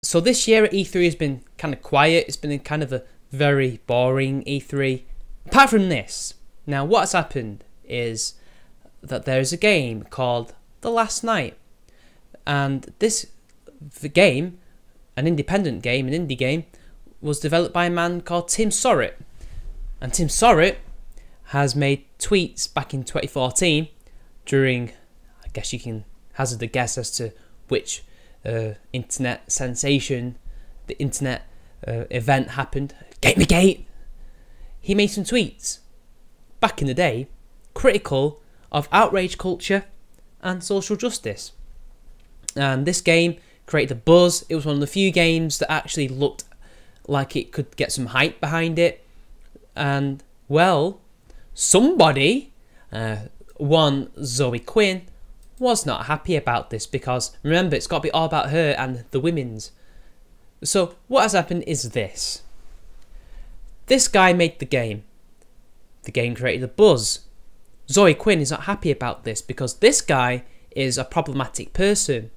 So this year at E3 has been kind of quiet. It's been kind of a very boring E3. Apart from this, now what's happened is that there's a game called The Last Night. And the game, an independent game, an indie game, was developed by a man called Tim Sorrett. And Tim Sorrett has made tweets back in 2014 during, I guess you can hazard a guess as to which internet sensation, the internet event happened, gamergate. He made some tweets back in the day critical of outrage culture and social justice. And this game created a buzz. It was one of the few games that actually looked like it could get some hype behind it. And, well, somebody, one Zoe Quinn, was not happy about this because, remember, it's got to be all about her and the women's. So, what has happened is this. This guy made the game. The game created a buzz. Zoe Quinn is not happy about this because this guy is a problematic person.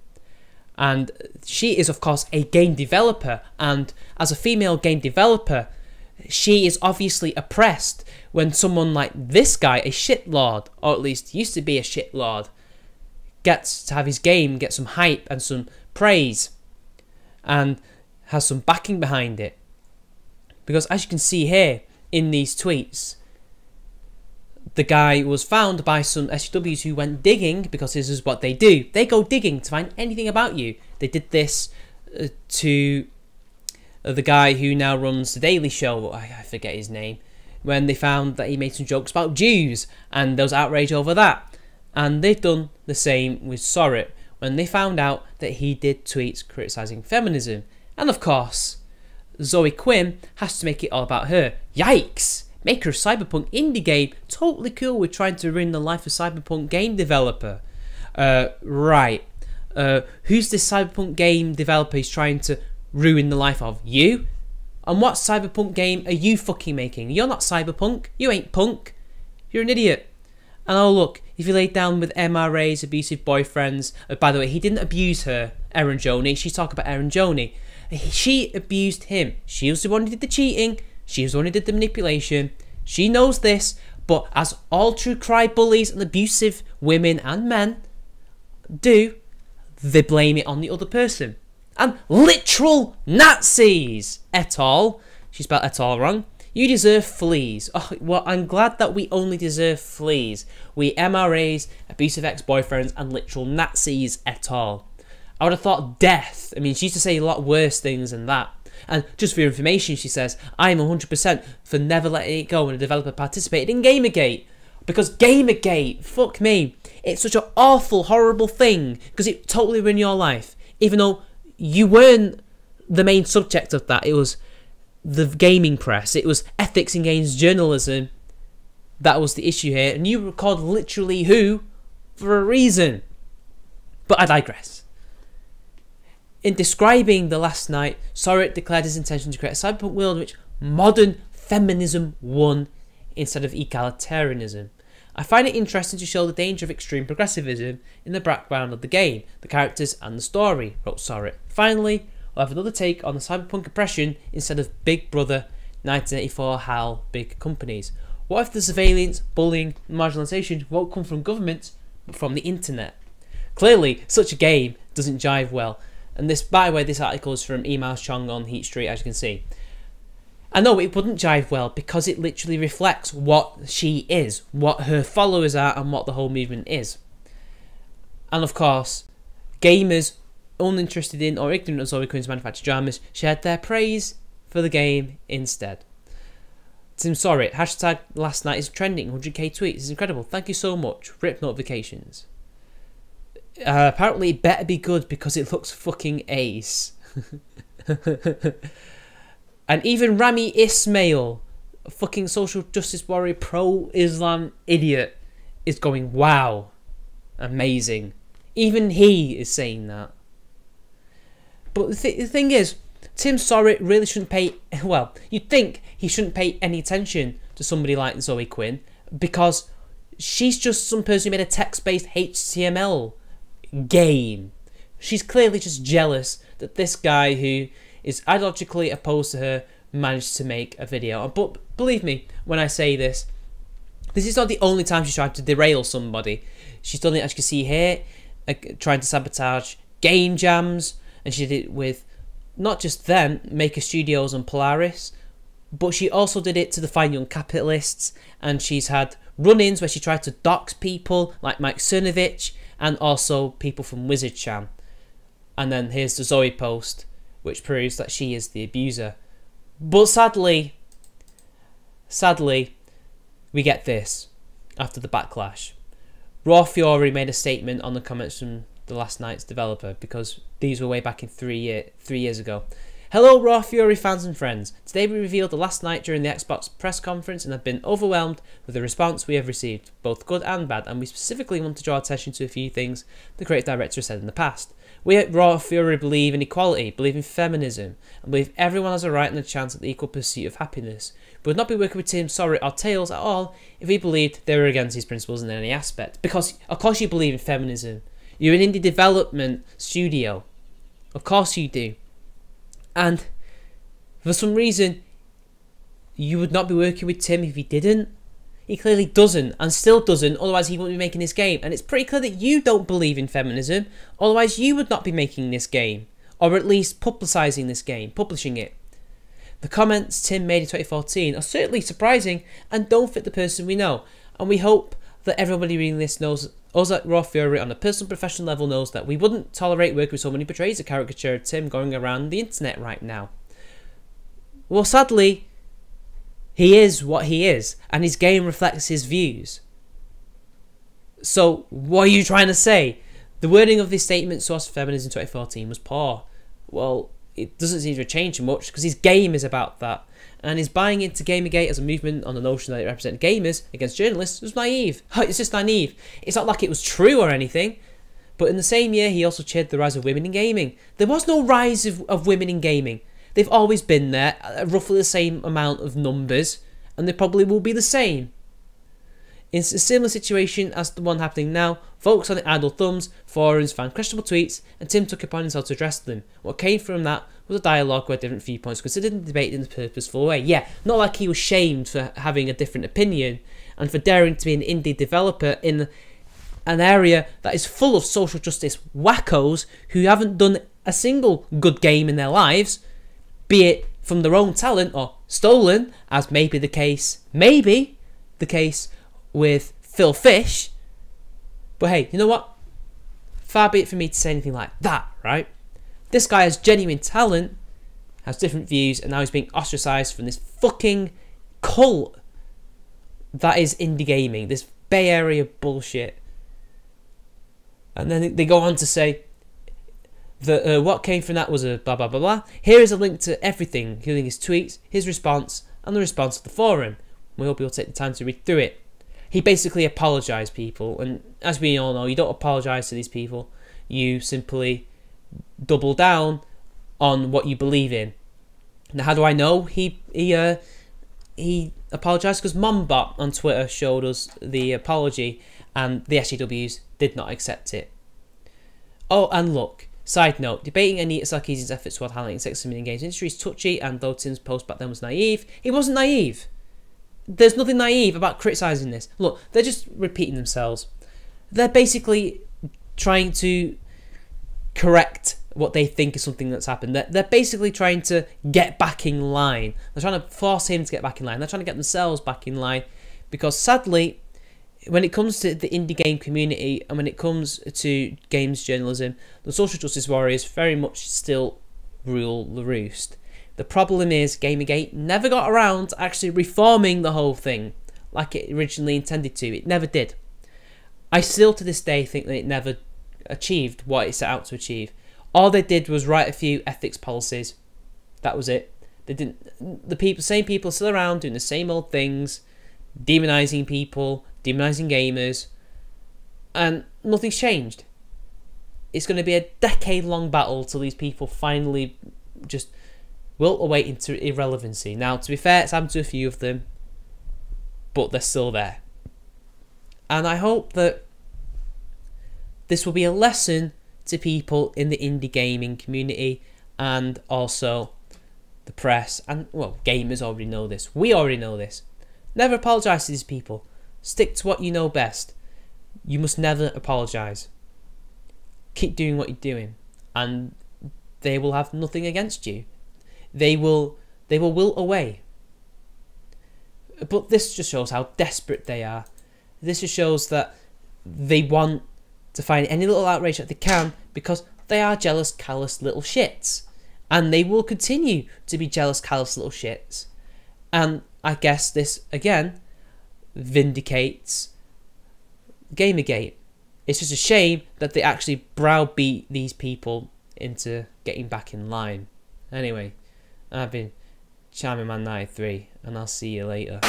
And she is, of course, a game developer. And as a female game developer, she is obviously oppressed when someone like this guy, a shitlord, or at least used to be a shitlord, gets to have his game get some hype and some praise and has some backing behind it. Because as you can see here in these tweets, the guy was found by some SJWs who went digging, because this is what they do. They go digging to find anything about you. They did this to the guy who now runs The Daily Show, I forget his name, when they found that he made some jokes about Jews, and there was outrage over that. And they've done the same with Sorrett, when they found out that he did tweets criticising feminism. And of course, Zoe Quinn has to make it all about her. Yikes! Make her a cyberpunk indie game. Totally cool with trying to ruin the life of cyberpunk game developer. Right. Who's this cyberpunk game developer who's trying to ruin the life of? You? And what cyberpunk game are you fucking making? You're not cyberpunk. You ain't punk. You're an idiot. And oh look, if you laid down with MRAs, abusive boyfriends... by the way, he didn't abuse her, Erin Joni. She's talking about Erin Joni. She abused him. She was the one who did the cheating. She was the one who did the manipulation. She knows this, but as all true cry bullies and abusive women and men do, they blame it on the other person. And literal Nazis, et al. She spelled et al. Wrong. You deserve fleas. Oh, well, I'm glad that we only deserve fleas. We MRAs, abusive ex-boyfriends, and literal Nazis, et al. I would have thought death. I mean, she used to say a lot worse things than that. And just for your information, she says, I am 100% for never letting it go when a developer participated in Gamergate. Because Gamergate, fuck me, it's such an awful, horrible thing because it totally ruined your life. Even though you weren't the main subject of that, it was the gaming press, it was ethics in games journalism. That was the issue here, and you were called literally who for a reason. But I digress. In describing The Last Night, Sorrett declared his intention to create a cyberpunk world in which modern feminism won instead of egalitarianism. I find it interesting to show the danger of extreme progressivism in the background of the game, the characters and the story, wrote Sorrett. Finally, we'll have another take on the cyberpunk oppression instead of Big Brother 1984 HAL big companies. What if the surveillance, bullying and marginalisation won't come from governments but from the internet? Clearly, such a game doesn't jive well. And this, by the way, this article is from Emails Chong on Heat Street, as you can see. I know it wouldn't jive well because it literally reflects what she is, what her followers are, and what the whole movement is. And of course, gamers uninterested in or ignorant of Zoe Quinn's manufactured dramas shared their praise for the game instead. Tim Sorrett, hashtag last night is trending, 100k tweets, it's incredible, thank you so much, rip notifications. Apparently it better be good because it looks fucking ace. And even Rami Ismail, a fucking social justice warrior, pro-Islam idiot, is going, wow, amazing. Even he is saying that. But the thing is, Tim Sorrett really shouldn't pay, well, you'd think he shouldn't pay any attention to somebody like Zoe Quinn because she's just some person who made a text-based HTML game. She's clearly just jealous that this guy who is ideologically opposed to her managed to make a video. But believe me when I say this, this is not the only time she's tried to derail somebody. She's done it, as you can see here, trying to sabotage game jams, and she did it with not just them, Maker Studios and Polaris, but she also did it to the Fine Young Capitalists, and she's had run-ins where she tried to dox people like Mike Cernovich and also people from Wizard Chan. And then here's the Zoe post, which proves that she is the abuser. But sadly, we get this after the backlash. Raw Fury made a statement on the comments from the last night's developer, because these were way back in 3 years ago. Hello Raw Fury fans and friends. Today we revealed the last night during the Xbox press conference and have been overwhelmed with the response we have received, both good and bad, and we specifically want to draw attention to a few things the creative director has said in the past. We at Raw Fury believe in equality, believe in feminism, and believe everyone has a right and a chance at the equal pursuit of happiness. We would not be working with Team Sorry or Tails at all if we believed they were against these principles in any aspect. Because, of course you believe in feminism. You're an indie development studio. Of course you do. And for some reason, you would not be working with Tim if he didn't. He clearly doesn't, and still doesn't, otherwise he wouldn't be making this game. And it's pretty clear that you don't believe in feminism, otherwise you would not be making this game. Or at least publicising this game, publishing it. The comments Tim made in 2014 are certainly surprising and don't fit the person we know. And we hope that everybody reading this knows, us at Raw Fury on a personal professional level knows that we wouldn't tolerate working with someone who portrays a caricature of Tim going around the internet right now. Well, sadly, he is what he is, and his game reflects his views. So, what are you trying to say? The wording of this statement sourced for Feminism in 2014 was poor. Well, it doesn't seem to have changed much, because his game is about that. And his buying into Gamergate as a movement on the notion that it represented gamers against journalists was naive. It's just naive. It's not like it was true or anything. But in the same year, he also cheered the rise of women in gaming. There was no rise of women in gaming. They've always been there, at roughly the same amount of numbers, and they probably will be the same. In a similar situation as the one happening now, folks on the idle thumbs, forums found questionable tweets, and Tim took it upon himself to address them. What came from that was a dialogue where different viewpoints considered and debated in a purposeful way. Yeah, not like he was shamed for having a different opinion, and for daring to be an indie developer in an area that is full of social justice wackos who haven't done a single good game in their lives, be it from their own talent or stolen, as may be the case with Phil Fish. But hey, you know what? Far be it for me to say anything like that, right? This guy has genuine talent, has different views, and now he's being ostracised from this fucking cult that is indie gaming, this Bay Area bullshit. And then they go on to say that what came from that was a blah blah blah blah. Here is a link to everything, including his tweets, his response, and the response of the forum. We hope you'll take the time to read through it. He basically apologised, people, and as we all know, you don't apologise to these people. You simply double down on what you believe in. Now, how do I know he apologised? Because Mombot on Twitter showed us the apology, and the SJWs did not accept it. Oh, and look, side note, debating Anita Sarkeesian's efforts toward highlighting sexism in the games industry is touchy, and though Tim's post back then was naive, he wasn't naive. There's nothing naive about criticising this. Look, they're just repeating themselves. They're basically trying to correct what they think is something that's happened. They're basically trying to get back in line. They're trying to force him to get back in line. They're trying to get themselves back in line. Because sadly, when it comes to the indie game community and when it comes to games journalism, the social justice warriors very much still rule the roost. The problem is Gamergate never got around to actually reforming the whole thing like it originally intended to. It never did. I still to this day think that it never achieved what it set out to achieve. All they did was write a few ethics policies. That was it. They didn't. The same people are still around doing the same old things, demonising people, demonising gamers, and nothing's changed. It's going to be a decade-long battle till these people finally just wilt away into irrelevancy. Now, to be fair, it's happened to a few of them, but they're still there. And I hope that this will be a lesson to people in the indie gaming community and also the press, and well, gamers already know this. We already know this. Never apologise to these people. Stick to what you know best. You must never apologise. Keep doing what you're doing, and they will have nothing against you. They will wilt away. But this just shows how desperate they are. This just shows that they want to find any little outrage that they can, because they are jealous, callous little shits. And they will continue to be jealous, callous little shits. And I guess this, again, vindicates Gamergate. It's just a shame that they actually browbeat these people into getting back in line. Anyway, I've been Charming Man 93, and I'll see you later.